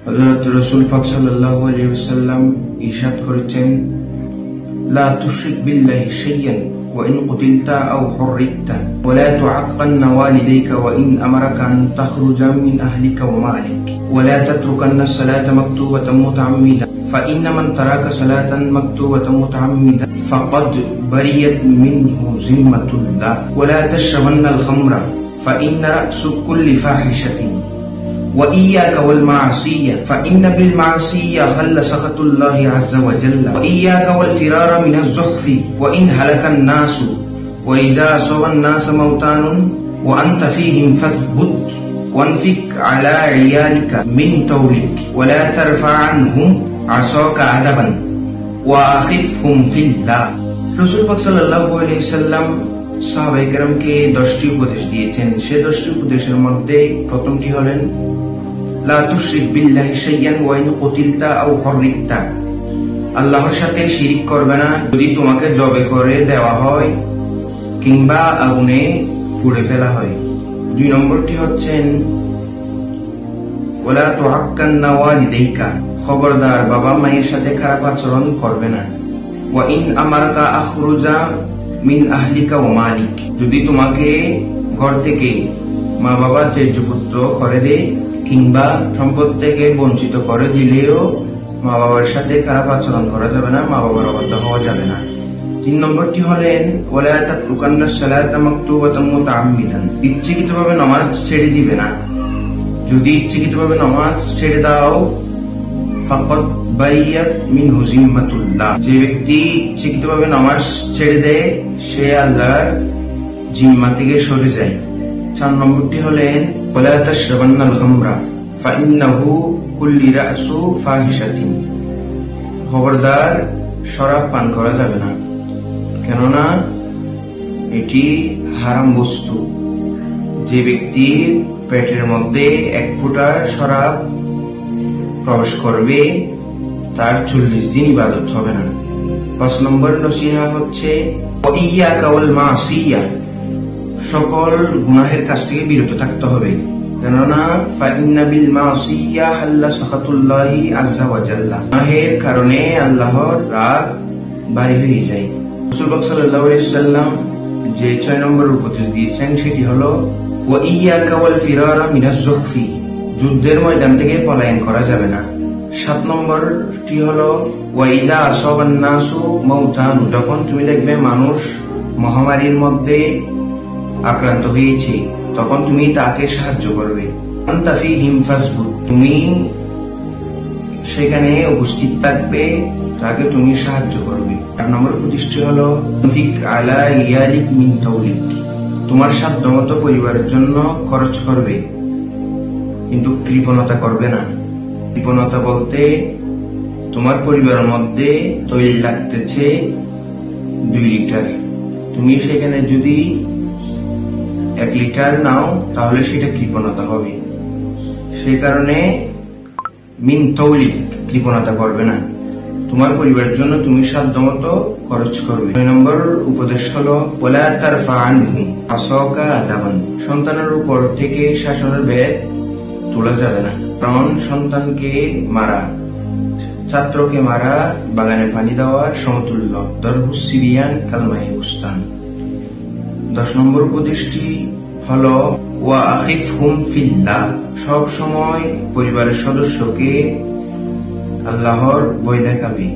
হযরত রাসূল পাক সাল্লাল্লাহু আলাইহি ওয়াসাল্লাম ইরশাদ করেছেন, লা তুশরিক বিল্লাহি শাইয়ান ওয়া ইন কুতিলতা আও হুররিকতা ওয়া লা তুআক্কান্না ওয়ালিদাইকা ওয়া ইন আমারাকা আন তাখরুজা মিন আহলিকা ওয়া মালিক ওয়া লা তাতরুকান্না সালাতা মাকতুবাতান মুতাআম্মিদান فإن من ترك صلاة مكتوبة متعمدا فقد برئت منه ذمة الله ولا تشربن الخمر فإن رأس كل فاحشة وإياك والمعصية فإن بالمعصية حل سخط الله عز وجل وإياك والفرار من الزحف وإن هلك الناس وإذا أصاب الناس موتان وأنت فيهم فاثبت وانفق على عيالك من طولك ولا ترفع عنهم عصاك عذبا وأخفهم في الله। রাসূল পাক সাল্লাল্লাহু আলাইহি ওয়াসাল্লাম সাহাবায়ে কেরামকে 10টি উপদেশ দিয়েছেন। সেই 10টি উপদেশের মধ্যে প্রথমটি হলেন লা তুশরিক বিল্লাহি শাইয়ান ওয়া ইন কুতিলতা আও হুররিকতা, আল্লাহর সাথে শিরিক করবে না যদি তোমাকে জবে করে দেওয়া হয় কিংবা আগুনে পুড়ে ফেলা হয়। 2 নম্বরটি হচ্ছেন ওয়ালা তুআক্কান্না ওয়ালিদাইকা, খবরদার বাবা মায়ের সাথে খারাপ আচরণ করবে না। ওয়া ইন আমারাকা আখরুজা মিন আহলিকা ওয়া মালিক, যদি তোমাকে ঘর থেকে মা বাবা ত্যায্যপুত্র করে দেয় কিংবা সম্পদ থেকে বঞ্চিত করে দিলেও মা বাবার সাথে খারাপ আচরণ করা যাবে না, মা বাবার অবাধ্য হওয়া যাবে না। 3 নম্বরটি হলেন ওয়ালা তাতরুকান্না সালাতা মাকতুবাতান মুতাআম্মিদান, ইচ্ছাকৃতভাবে নামাজ ছেড়ে দিবে না। যদি ইচ্ছাকৃতভাবে নামাজ ছেড়ে দাও ফাকাদ বারিয়াত মিনহু জিম্মাতুল্লাহ, যে ব্যক্তি ইচ্ছাকৃতভাবে নামাজ ছেড়ে দেয় সে আল্লাহর জিম্মা থেকে সরে যায়। 4 নম্বরটি হলেন ওয়ালা তাশরাবান্নাল খামরা ফাইন্নাহু কুল্লি রাসু ফাহিশাতিন, খবরদার শরাব পান করা যাবে না, কেননা এটি হারাম বস্তু। যে ব্যক্তির পেটের মধ্যে 1 ফোঁটা শরাব প্রবেশ করবে তার 40 দিন ইবাদত হবে না। 5 নম্বর নসিহা হচ্ছে ওয়াইয়াকা ওয়াল মাসিয়া, সকল গুনাহের কাছ থেকে বিরত থাকতে হবে, কেননা ফাইন্না বিল মাসিয়া হাল্লা সাখাতুল্লাহি আযজা ওয়া জাল্লা, গুনাহের কারণে আল্লাহর রাগ বাড়ি হয়ে যায়। রাসূল সাল্লাল্লাহু আলাইহি ওয়াসাল্লাম যে 6 নম্বর উপদেশ দিয়েছেন সেটি হলো ওয়াইয়াকা ওয়াল ফিরারা মিনাজ যুহফি, যুদ্ধের ময়দান থেকে পলায়ন করা যাবে না। 7 নম্বরটি হলো ওয়াইদা আসাবান নাসু মাউতান, যখন তুমি দেখবে মানুষ মহামারীর মধ্যে আক্রান্ত হয়েছে তখন তুমি তাকে সাহায্য করবে। আনতা ফীহিম ফাসবুত, তুমি সেখানে উপস্থিত থাকবে, তাকে তুমি সাহায্য করবে। 8 নম্বর উপদেশটি হলো আনফিক আলা ইয়ালিক মিন তাওলিক, তোমার সাধ্যমতো পরিবারের জন্য খরচ করবে কিন্তু কৃপণতা করবে না। কৃপণতা বলতে তোমার পরিবারের মধ্যে তৈল লাগতেছে 2 লিটার, তুমি সেখানে যদি 1 লিটার নাও তাহলে সেটা কৃপণতা হবে। সেই কারণে মিন তৌলিক, কৃপণতা করবে না, তোমার পরিবারের জন্য তুমি সাধ্যমতো খরচ করবে। 9 নম্বর উপদেশ হলো ওয়ালা তারফা আনহু আসাকা আদাবান, সন্তানের উপর থেকে শাসনের ব্যাগ তোলা যাবে না, কারণ সন্তানকে মারা, ছাত্রকে মারা বাগানে পানি দেওয়ার সমতুল্য। দরহুস সিরিয়ান কালমায়ে বুস্তান। 10 নম্বর উপদেশটি হলো ওয়া আখিফহুম ফিল্লাহ, সব সময় পরিবারের সদস্যকে আল্লাহর ভয় দেখাবে।